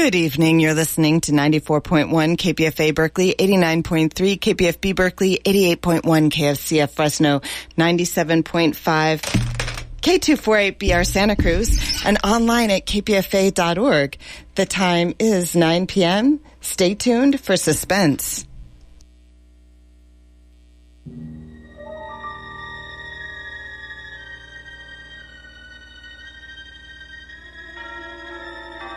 Good evening. You're listening to 94.1 KPFA Berkeley, 89.3 KPFB Berkeley, 88.1 KFCF Fresno, 97.5 K248BR Santa Cruz, and online at kpfa.org. The time is 9 p.m. Stay tuned for Suspense.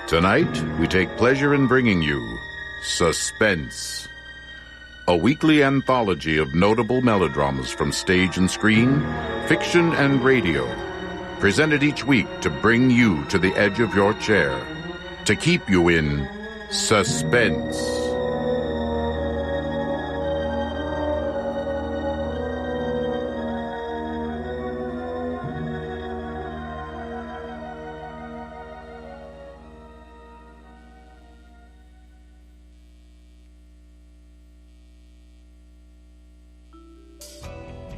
Tonight, we take pleasure in bringing you Suspense, a weekly anthology of notable melodramas from stage and screen, fiction and radio, presented each week to bring you to the edge of your chair, to keep you in suspense.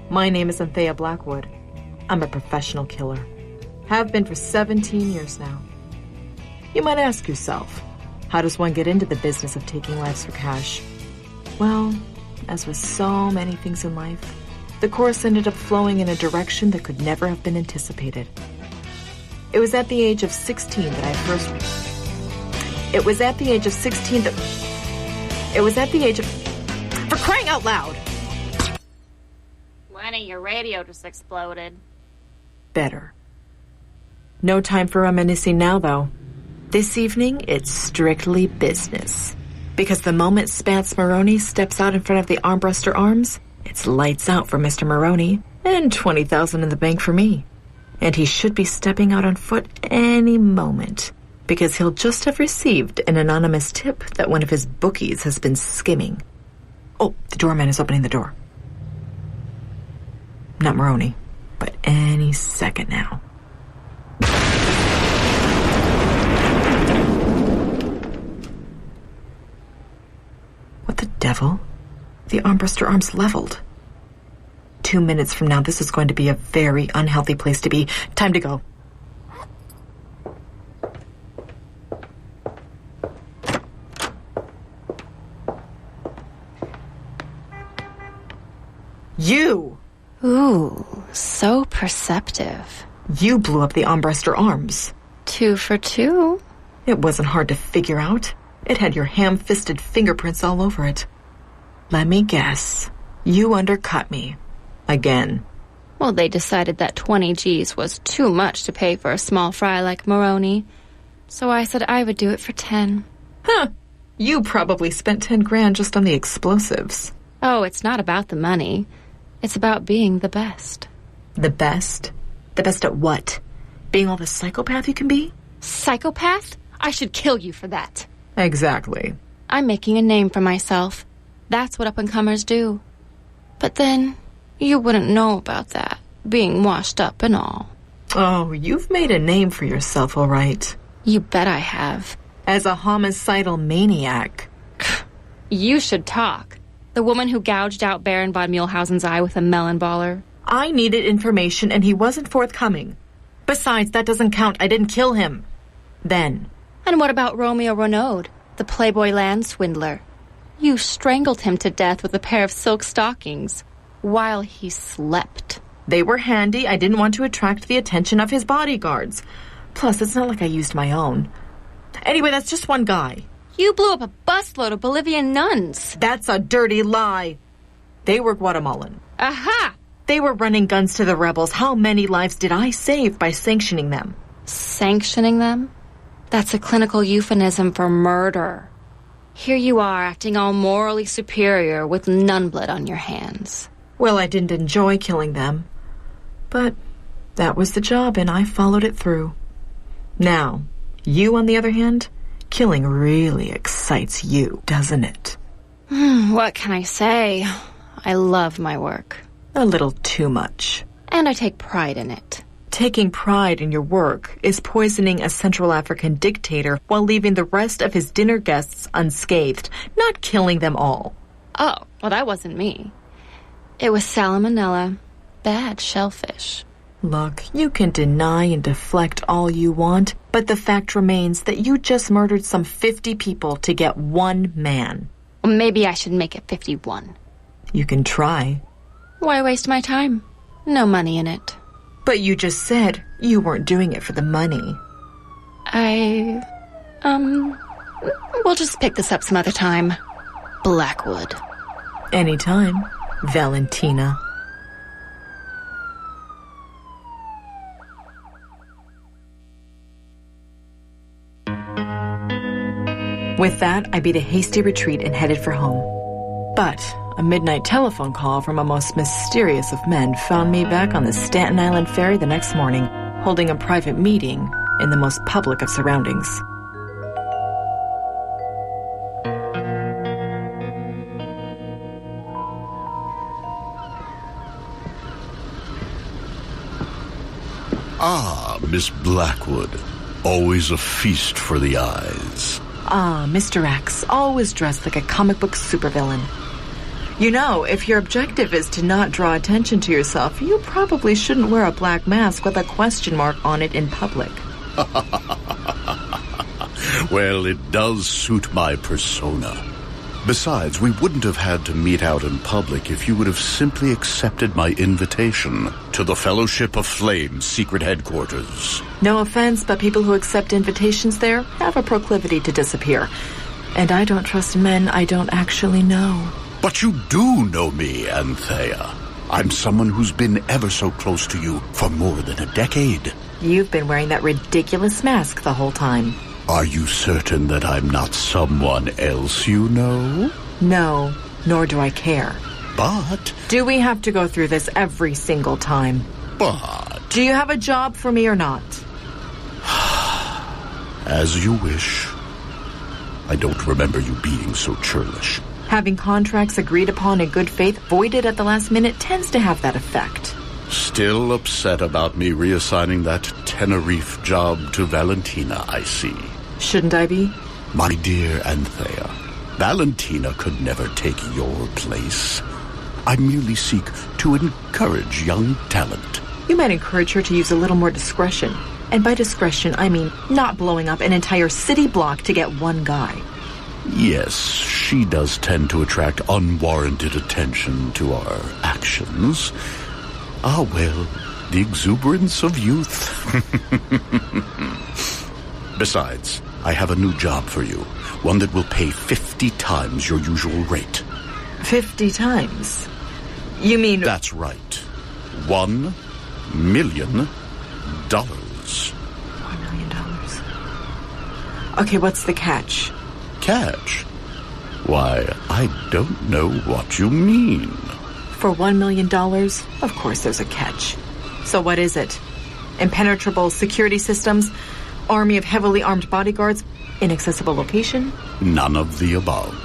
My name is Anthea Blackwood. I'm a professional killer. Have been for 17 years now. You might ask yourself, how does one get into the business of taking lives for cash? Well, as with so many things in life, the course ended up flowing in a direction that could never have been anticipated. It was at the age of 16 that I first... It was at the age of 16 that... It was at the age of... For crying out loud! Lenny, your radio just exploded. Better. No time for reminiscing now, though. This evening, it's strictly business. Because the moment Spance Maroney steps out in front of the Armbruster Arms, it's lights out for Mr. Maroney, and $20,000 in the bank for me. And he should be stepping out on foot any moment, because he'll just have received an anonymous tip that one of his bookies has been skimming. Oh, the doorman is opening the door. Not Maroney, but any second now. What the devil? The Armbruster Arms leveled. 2 minutes from now, this is going to be a very unhealthy place to be. Time to go. You! Ooh, so perceptive. You blew up the Armbruster Arms. 2 for 2. It wasn't hard to figure out. It had your ham-fisted fingerprints all over it. Let me guess. You undercut me. Again. Well, they decided that 20 G's was too much to pay for a small fry like Maroney. So I said I would do it for 10. Huh. You probably spent 10 grand just on the explosives. Oh, it's not about the money. It's about being the best. The best? The best at what? Being all the psychopath you can be? Psychopath? I should kill you for that. Exactly. I'm making a name for myself. That's what up-and-comers do. But then, you wouldn't know about that, being washed up and all. Oh, you've made a name for yourself, all right. You bet I have. As a homicidal maniac. You should talk. The woman who gouged out Baron von Muehlhausen's eye with a melon baller. I needed information and he wasn't forthcoming. Besides, that doesn't count. I didn't kill him. Then. And what about Romeo Renaud, the Playboy land swindler? You strangled him to death with a pair of silk stockings while he slept. They were handy. I didn't want to attract the attention of his bodyguards. Plus, it's not like I used my own. Anyway, that's just one guy. You blew up a busload of Bolivian nuns. That's a dirty lie. They were Guatemalan. Aha! They were running guns to the rebels. How many lives did I save by sanctioning them? Sanctioning them? That's a clinical euphemism for murder. Here you are acting all morally superior with nun blood on your hands. Well, I didn't enjoy killing them. But that was the job and I followed it through. Now, you on the other hand... Killing really excites you, doesn't it? What can I say? I love my work. A little too much. And I take pride in it. Taking pride in your work is poisoning a Central African dictator while leaving the rest of his dinner guests unscathed, not killing them all. Oh, well, that wasn't me. It was salmonella, bad shellfish. Look, you can deny and deflect all you want, but the fact remains that you just murdered some 50 people to get one man. Well, maybe I should make it 51. You can try. Why waste my time? No money in it. But you just said you weren't doing it for the money. We'll just pick this up some other time. Blackwood. Anytime, Valentina. With that, I beat a hasty retreat and headed for home. But a midnight telephone call from a most mysterious of men found me back on the Staten Island ferry the next morning, holding a private meeting in the most public of surroundings. Ah, Miss Blackwood. Always a feast for the eyes. Ah, Mr. X, always dressed like a comic book supervillain. You know, if your objective is to not draw attention to yourself, you probably shouldn't wear a black mask with a question mark on it in public. Well, it does suit my persona. Besides, we wouldn't have had to meet out in public if you would have simply accepted my invitation to the Fellowship of Flame's secret headquarters. No offense, but people who accept invitations there have a proclivity to disappear. And I don't trust men I don't actually know. But you do know me, Anthea. I'm someone who's been ever so close to you for more than a decade. You've been wearing that ridiculous mask the whole time. Are you certain that I'm not someone else you know? No, nor do I care. But... Do we have to go through this every single time? But... Do you have a job for me or not? As you wish. I don't remember you being so churlish. Having contracts agreed upon in good faith voided at the last minute tends to have that effect. Still upset about me reassigning that Tenerife job to Valentina, I see. Shouldn't I be? My dear Anthea, Valentina could never take your place. I merely seek to encourage young talent. You might encourage her to use a little more discretion. And by discretion, I mean not blowing up an entire city block to get one guy. Yes, she does tend to attract unwarranted attention to our actions. Ah, well, the exuberance of youth. Besides, I have a new job for you. One that will pay 50 times your usual rate. 50 times? You mean... That's right. $1 million. $1 million. Okay, what's the catch? Catch? Why, I don't know what you mean. For $1 million, of course there's a catch. So what is it? Impenetrable security systems? Army of heavily armed bodyguards? Inaccessible location? None of the above.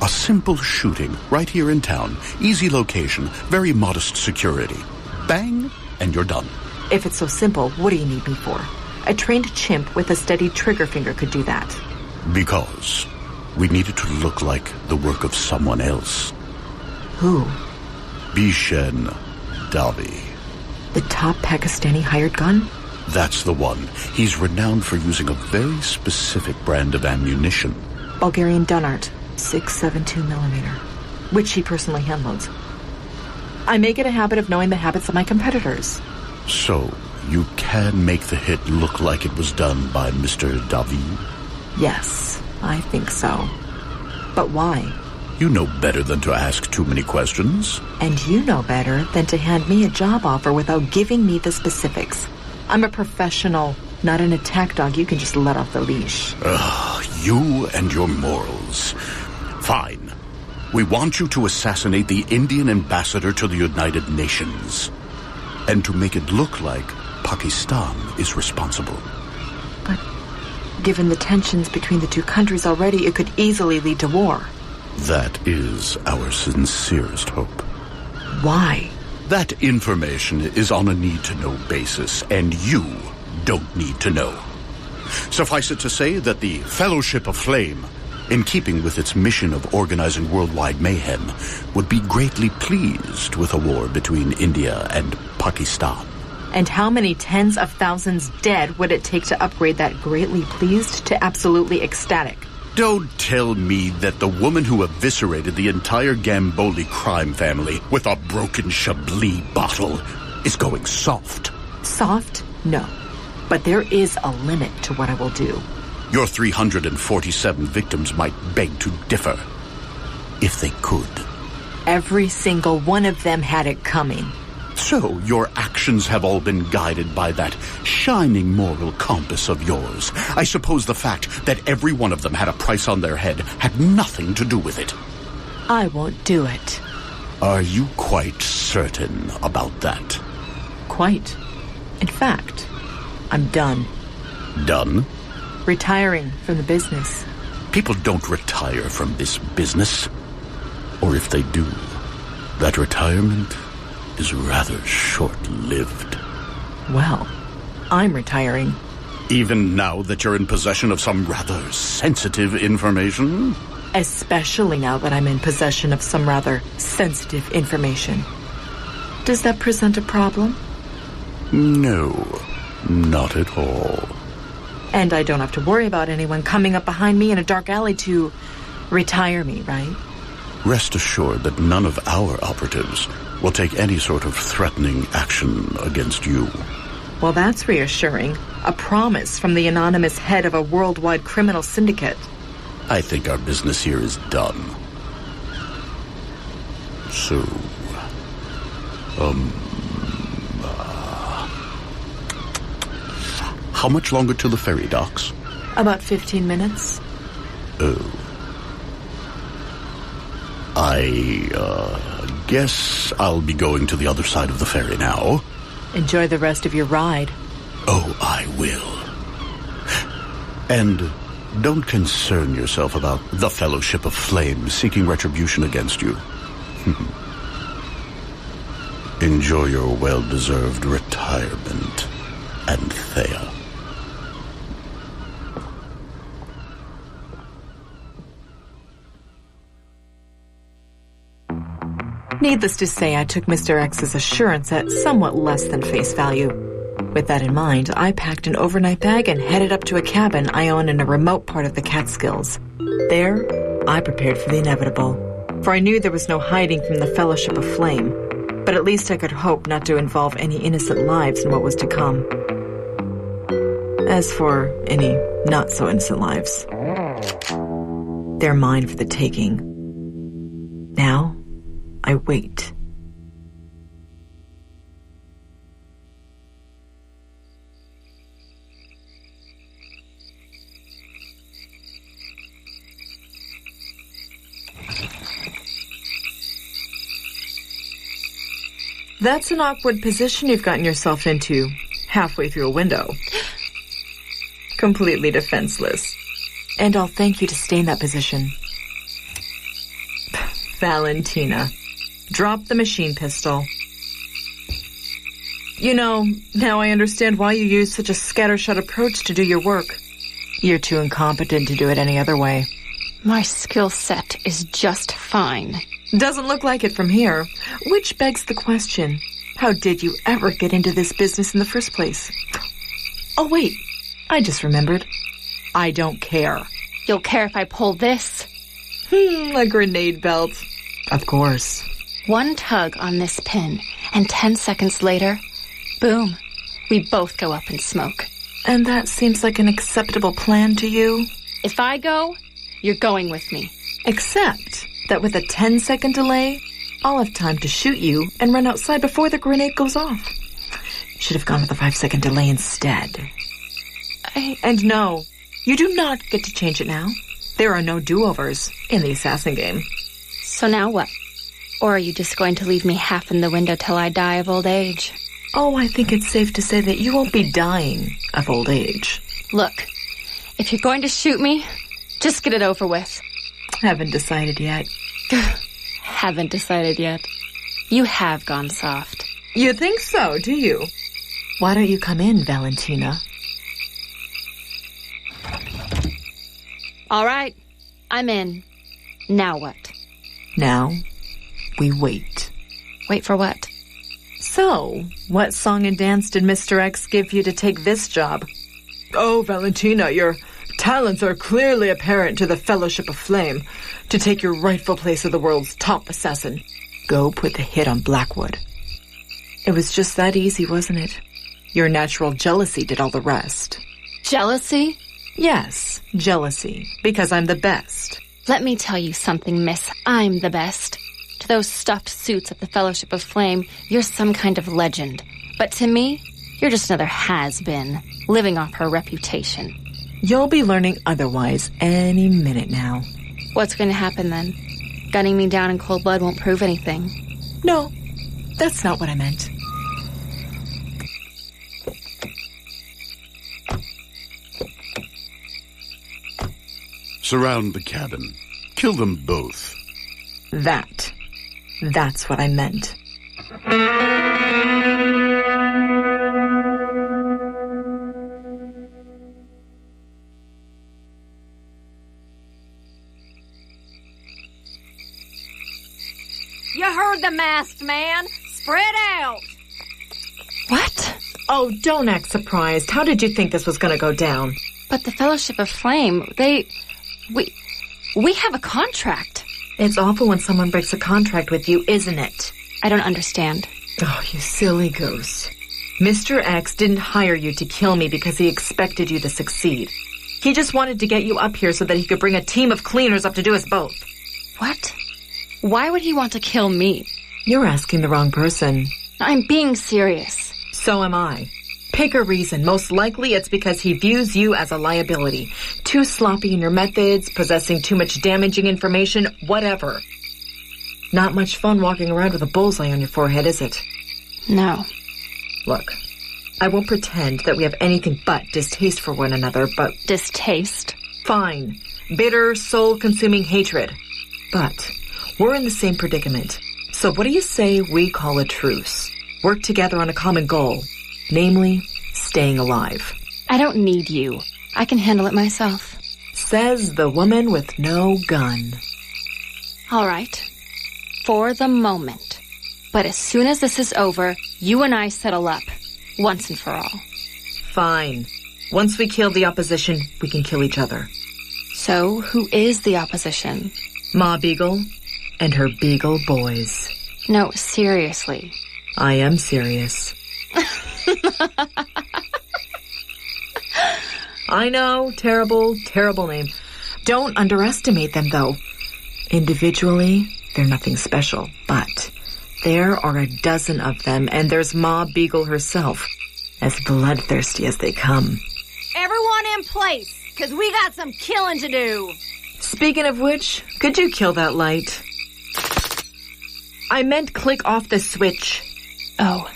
A simple shooting right here in town. Easy location, very modest security. Bang, and you're done. If it's so simple, what do you need me for? A trained chimp with a steady trigger finger could do that. Because we need it to look like the work of someone else. Who? Bishen Davi. The top Pakistani hired gun? That's the one. He's renowned for using a very specific brand of ammunition. Bulgarian Dunart, 6.72 millimeter, which he personally handloads. I make it a habit of knowing the habits of my competitors. So, you can make the hit look like it was done by Mr. Davi? Yes, I think so. But why? You know better than to ask too many questions. And you know better than to hand me a job offer without giving me the specifics. I'm a professional, not an attack dog you can just let off the leash. You and your morals. Fine. We want you to assassinate the Indian ambassador to the United Nations. And to make it look like Pakistan is responsible. But given the tensions between the two countries already, it could easily lead to war. That is our sincerest hope. Why? That information is on a need-to-know basis, and you don't need to know. Suffice it to say that the Fellowship of Flame, in keeping with its mission of organizing worldwide mayhem, would be greatly pleased with a war between India and Pakistan. And how many tens of thousands dead would it take to upgrade that greatly pleased to absolutely ecstatic? Don't tell me that the woman who eviscerated the entire Gamboli crime family with a broken Chablis bottle is going soft. Soft? No. But there is a limit to what I will do. Your 347 victims might beg to differ. If they could. Every single one of them had it coming. So, your actions have all been guided by that shining moral compass of yours. I suppose the fact that every one of them had a price on their head had nothing to do with it. I won't do it. Are you quite certain about that? Quite. In fact, I'm done. Done? Retiring from the business. People don't retire from this business. Or if they do, that retirement is rather short-lived. Well, I'm retiring. Even now that you're in possession of some rather sensitive information? Especially now that I'm in possession of some rather sensitive information. Does that present a problem? No, not at all. And I don't have to worry about anyone coming up behind me in a dark alley to retire me, right? Rest assured that none of our operatives will take any sort of threatening action against you. Well, that's reassuring. A promise from the anonymous head of a worldwide criminal syndicate. I think our business here is done. So, how much longer till the ferry docks? About 15 minutes. Oh. I guess I'll be going to the other side of the ferry now. Enjoy the rest of your ride. Oh, I will. And don't concern yourself about the Fellowship of Flame seeking retribution against you. Enjoy your well-deserved retirement, Anthea. Needless to say, I took Mr. X's assurance at somewhat less than face value. With that in mind, I packed an overnight bag and headed up to a cabin I own in a remote part of the Catskills. There, I prepared for the inevitable, for I knew there was no hiding from the Fellowship of Flame, but at least I could hope not to involve any innocent lives in what was to come. As for any not-so-innocent lives, they're mine for the taking. Now, I wait. That's an awkward position you've gotten yourself into, halfway through a window. Completely defenseless. And I'll thank you to stay in that position. Valentina. Drop the machine pistol. You know, now I understand why you use such a scattershot approach to do your work. You're too incompetent to do it any other way. My skill set is just fine. Doesn't look like it from here. Which begs the question, how did you ever get into this business in the first place? Oh, wait. I just remembered. I don't care. You'll care if I pull this? A grenade belt. Of course. One tug on this pin, and 10 seconds later, boom, we both go up in smoke. And that seems like an acceptable plan to you? If I go, you're going with me. Except that with a 10-second delay, I'll have time to shoot you and run outside before the grenade goes off. Should have gone with a 5-second delay instead. And no, you do not get to change it now. There are no do-overs in the assassin game. So now what? Or are you just going to leave me half in the window till I die of old age? Oh, I think it's safe to say that you won't be dying of old age. Look, if you're going to shoot me, just get it over with. Haven't decided yet. Haven't decided yet. You have gone soft. You think so, do you? Why don't you come in, Valentina? All right, I'm in. Now what? Now, we wait. Wait for what? So, what song and dance did Mr. X give you to take this job? Oh, Valentina, your talents are clearly apparent to the Fellowship of Flame. To take your rightful place as the world's top assassin, go put the hit on Blackwood. It was just that easy, wasn't it? Your natural jealousy did all the rest. Jealousy? Yes, jealousy, because I'm the best. Let me tell you something, miss. I'm the best. To those stuffed suits at the Fellowship of Flame, you're some kind of legend. But to me, you're just another has-been, living off her reputation. You'll be learning otherwise any minute now. What's going to happen then? Gunning me down in cold blood won't prove anything. No, that's not what I meant. Surround the cabin. Kill them both. That's what I meant. You heard the masked man. Spread out. What? Oh, don't act surprised. How did you think this was going to go down? But the Fellowship of Flame, we have a contract. It's awful when someone breaks a contract with you, isn't it? I don't understand. Oh, you silly goose. Mr. X didn't hire you to kill me because he expected you to succeed. He just wanted to get you up here so that he could bring a team of cleaners up to do us both. What? Why would he want to kill me? You're asking the wrong person. I'm being serious. So am I. Pick a reason. Most likely it's because he views you as a liability. Too sloppy in your methods, possessing too much damaging information, whatever. Not much fun walking around with a bullseye on your forehead, is it? No. Look, I won't pretend that we have anything but distaste for one another, but... Distaste? Fine. Bitter, soul-consuming hatred. But we're in the same predicament. So what do you say we call a truce? Work together on a common goal. Namely, staying alive. I don't need you. I can handle it myself. Says the woman with no gun. All right. For the moment. But as soon as this is over, you and I settle up. Once and for all. Fine. Once we kill the opposition, we can kill each other. So, who is the opposition? Ma Beagle and her Beagle boys. No, seriously. I am serious. I know, terrible, terrible name. Don't underestimate them, though. Individually, they're nothing special, but there are a dozen of them, and there's Ma Beagle herself, as bloodthirsty as they come. Everyone in place, because we got some killing to do. Speaking of which, could you kill that light? I meant click off the switch. Oh.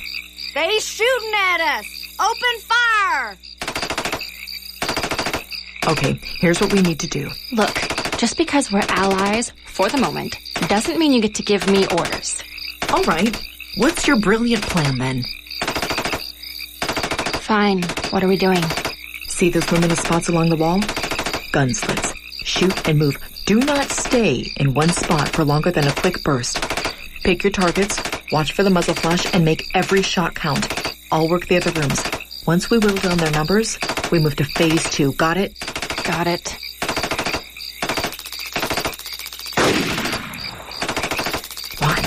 They shooting at us. Open fire. Okay, here's what we need to do. Look, just because we're allies, for the moment, doesn't mean you get to give me orders. All right. What's your brilliant plan, then? Fine. What are we doing? See those luminous spots along the wall? Gun slits. Shoot and move. Do not stay in one spot for longer than a quick burst. Pick your targets, watch for the muzzle flash, and make every shot count. I'll work the other rooms. Once we whittle down their numbers, we move to phase 2. Got it? Got it. One.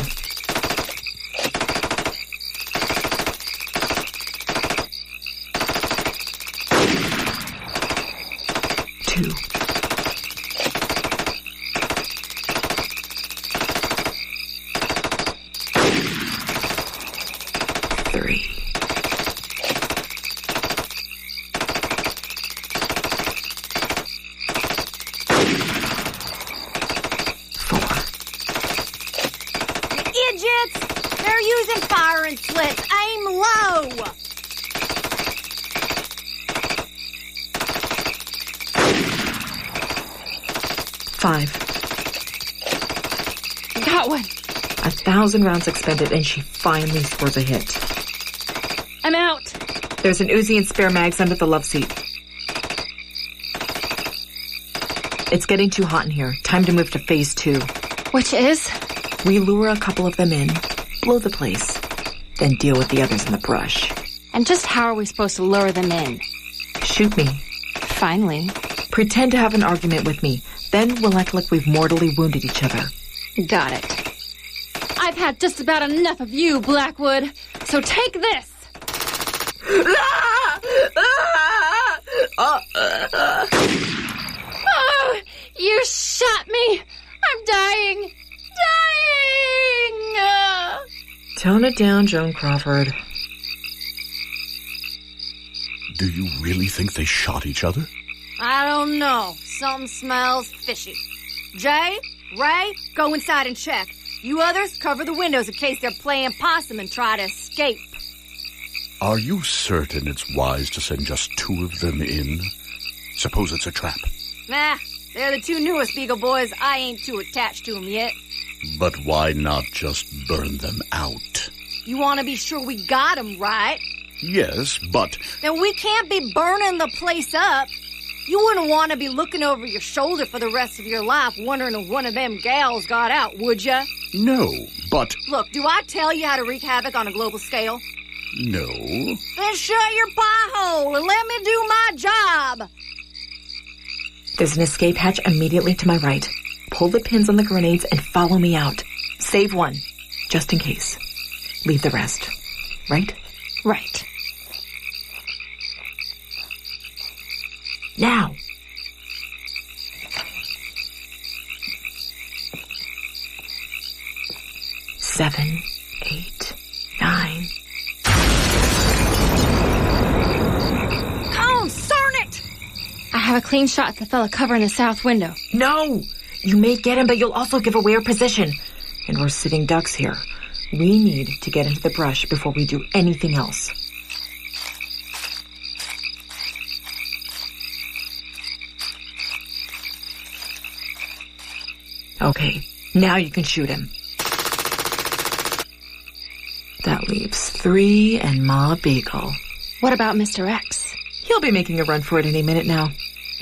Two. Three. 4. Idiots! They're using firing slits. Aim low. 5. Got one. 1,000 rounds expended, and she finally scores a hit. I'm out. There's an Uzi and spare mags under the love seat. It's getting too hot in here. Time to move to phase 2. Which is? We lure a couple of them in, blow the place. then deal with the others in the brush. And just how are we supposed to lure them in? Shoot me. Finally. Pretend to have an argument with me. Then we'll act like we've mortally wounded each other. Got it. I've had just about enough of you, Blackwood. So take this. Oh, you shot me. I'm dying. Dying! Tone it down, Joan Crawford. Do you really think they shot each other? I don't know. Something smells fishy. Jay, Ray, go inside and check. You others, cover the windows in case they're playing possum and try to escape. Are you certain it's wise to send just 2 of them in? Suppose it's a trap. Nah, they're the 2 newest Beagle boys. I ain't too attached to them yet. But why not just burn them out? You want to be sure we got them, right? Yes, but... Then we can't be burning the place up. You wouldn't want to be looking over your shoulder for the rest of your life wondering if one of them gals got out, would ya? No, but... Look, do I tell you how to wreak havoc on a global scale? No. Then shut your pie hole and let me do my job. There's an escape hatch immediately to my right. Pull the pins on the grenades and follow me out. Save one, just in case. Leave the rest. Right? Right. Now. Seven, 8, 9. Concern it! I have a clean shot at the fella covering the south window. No! You may get him, but you'll also give away our position. And we're sitting ducks here. We need to get into the brush before we do anything else. Okay, now you can shoot him. That leaves 3 and Ma Beagle. What about Mr. X? He'll be making a run for it any minute now.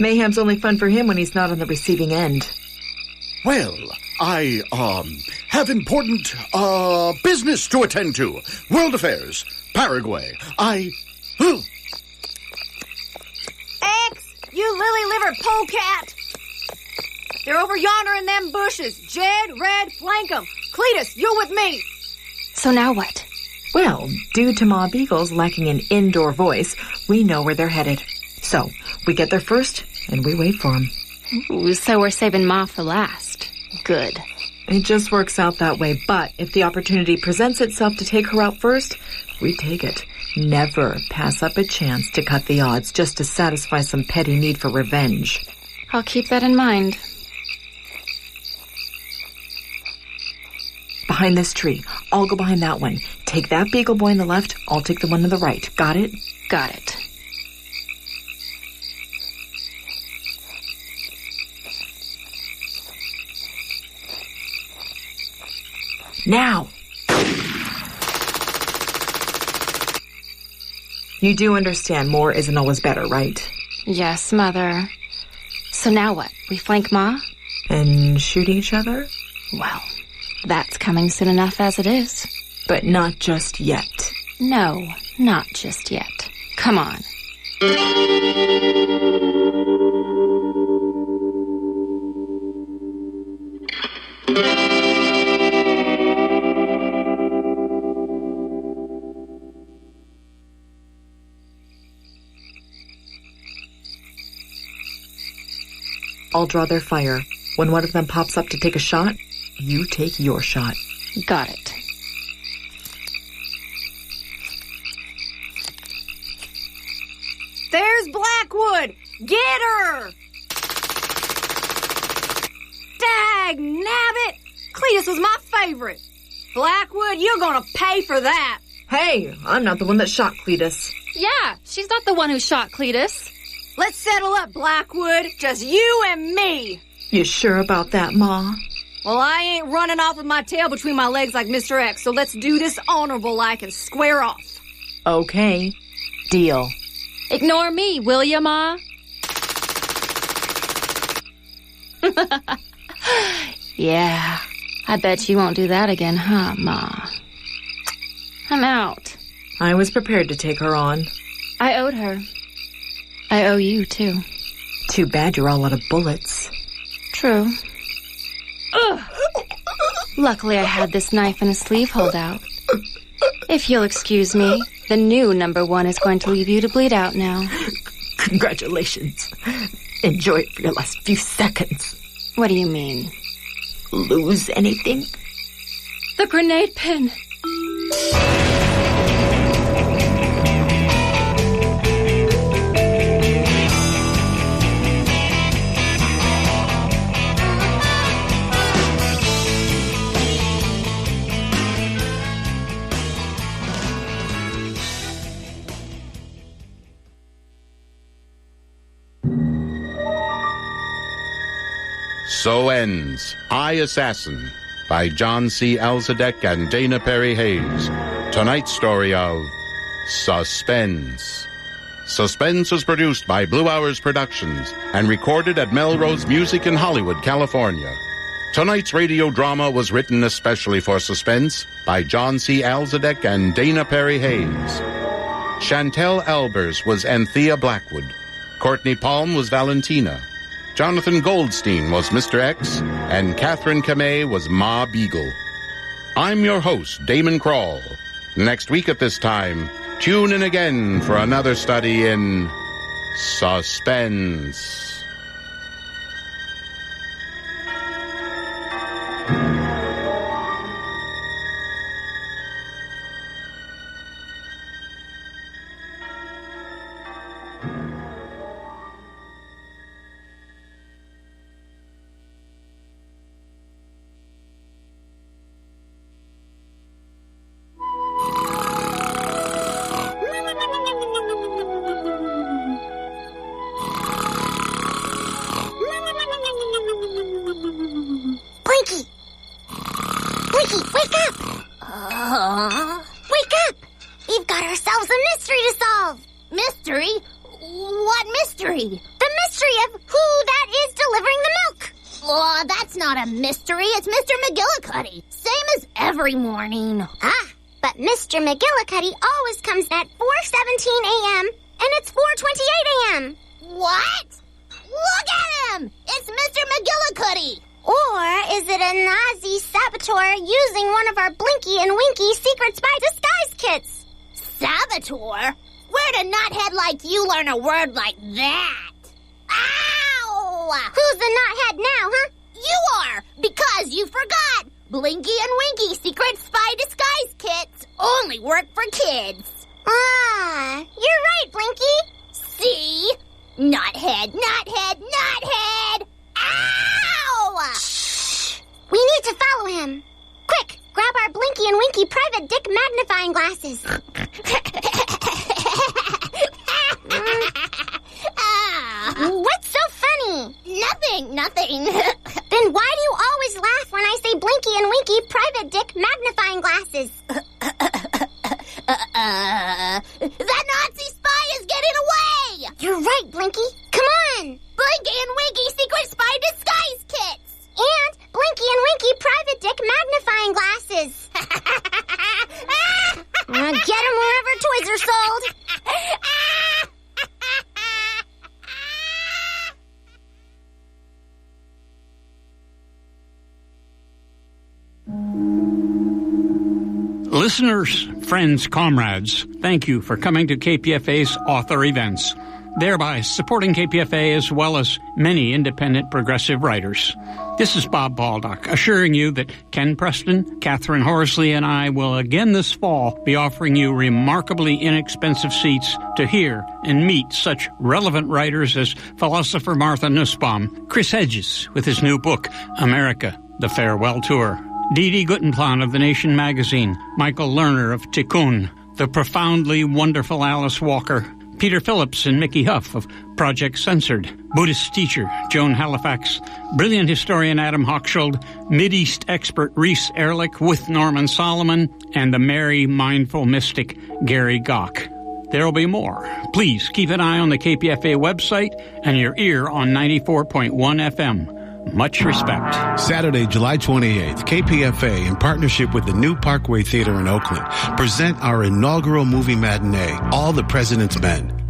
Mayhem's only fun for him when he's not on the receiving end. Well, I, have important, business to attend to. World affairs. Paraguay. X, you lily-livered polecat! They're over yonder in them bushes. Jed, Red, flank 'em. Cletus, you're with me. So now what? Well, due to Ma Beagle's lacking an indoor voice, we know where they're headed. So, we get there first, and we wait for them. Ooh, so we're saving Ma for last. Good. It just works out that way, but if the opportunity presents itself to take her out first, we take it. Never pass up a chance to cut the odds just to satisfy some petty need for revenge. I'll keep that in mind. Behind this tree. I'll go behind that one. Take that Beagle boy on the left, I'll take the one on the right. Got it? Got it. Now! You do understand more isn't always better, right? Yes, Mother. So now what? We flank Ma? And shoot each other? Well, that's coming soon enough as it is. But not just yet. No, not just yet. Come on. I'll draw their fire. When one of them pops up to take a shot, you take your shot. Got it. There's Blackwood! Get her! Dag nabbit! Cletus was my favorite. Blackwood, you're gonna pay for that. Hey, I'm not the one that shot Cletus. Yeah, she's not the one who shot Cletus. Let's settle up, Blackwood. Just you and me. You sure about that, Ma? Well, I ain't running off with my tail between my legs like Mr. X, so let's do this honorable-like and square off. Okay. Deal. Ignore me, will ya, Ma? Yeah, I bet you won't do that again, huh, Ma? I'm out. I was prepared to take her on. I owed her. I owe you, too. Too bad you're all out of bullets. True. Ugh. Luckily, I had this knife in a sleeve holdout. If you'll excuse me, the new number 1 is going to leave you to bleed out now. Congratulations. Enjoy it for your last few seconds. What do you mean? Lose anything? The grenade pin! So ends I, Assassin by John C. Alzadek and Dana Perry Hayes. Tonight's story of Suspense. Suspense was produced by Blue Hours Productions and recorded at Melrose Music in Hollywood, California. Tonight's radio drama was written especially for Suspense by John C. Alzadek and Dana Perry Hayes. Chantel Albers was Anthea Blackwood. Courtney Palm was Valentina. Jonathan Goldstein was Mr. X, and Catherine Kamei was Ma Beagle. I'm your host, Daamen Krall. Next week at this time, tune in again for another study in Suspense. Mr. McGillicuddy always comes at 4:17 a.m. and it's 4:28 a.m. What? Look at him! It's Mr. McGillicuddy! Or is it a Nazi saboteur using one of our Blinky and Winky secret spy disguise kits? Saboteur? Where'd a knothead like you learn a word like that? Ow! Who's the knothead now, huh? You are, because you forgot. Blinky and Winky secret spy disguise kits only work for kids. Ah, you're right, Blinky. See? Knothead, knothead, knothead! Ow! Shh! We need to follow him. Quick, grab our Blinky and Winky private dick magnifying glasses. What's so funny? Nothing. Then why do you always laugh when I say Blinky and Winky private dick magnifying glasses? That Nazi spy is getting away! You're right, Blinky. Come on! Blinky and Winky secret spy disguise kits! And Blinky and Winky private dick magnifying glasses. Get them wherever toys are sold. Listeners, friends, comrades, thank you for coming to KPFA's author events, thereby supporting KPFA as well as many independent progressive writers. This is Bob Baldock, assuring you that Ken Preston, Catherine Horsley, and I will again this fall be offering you remarkably inexpensive seats to hear and meet such relevant writers as philosopher Martha Nussbaum, Chris Hedges with his new book, America, The Farewell Tour, Dee Guttenplan of The Nation magazine, Michael Lerner of Tikkun, the profoundly wonderful Alice Walker, Peter Phillips and Mickey Huff of Project Censored, Buddhist teacher Joan Halifax, brilliant historian Adam Hochschild, Mideast expert Reese Ehrlich with Norman Solomon, and the merry, mindful mystic Gary Gach. There will be more. Please keep an eye on the KPFA website and your ear on 94.1 FM. Much respect. Saturday, July 28th, KPFA, in partnership with the New Parkway Theater in Oakland, present our inaugural movie matinee, All the President's Men.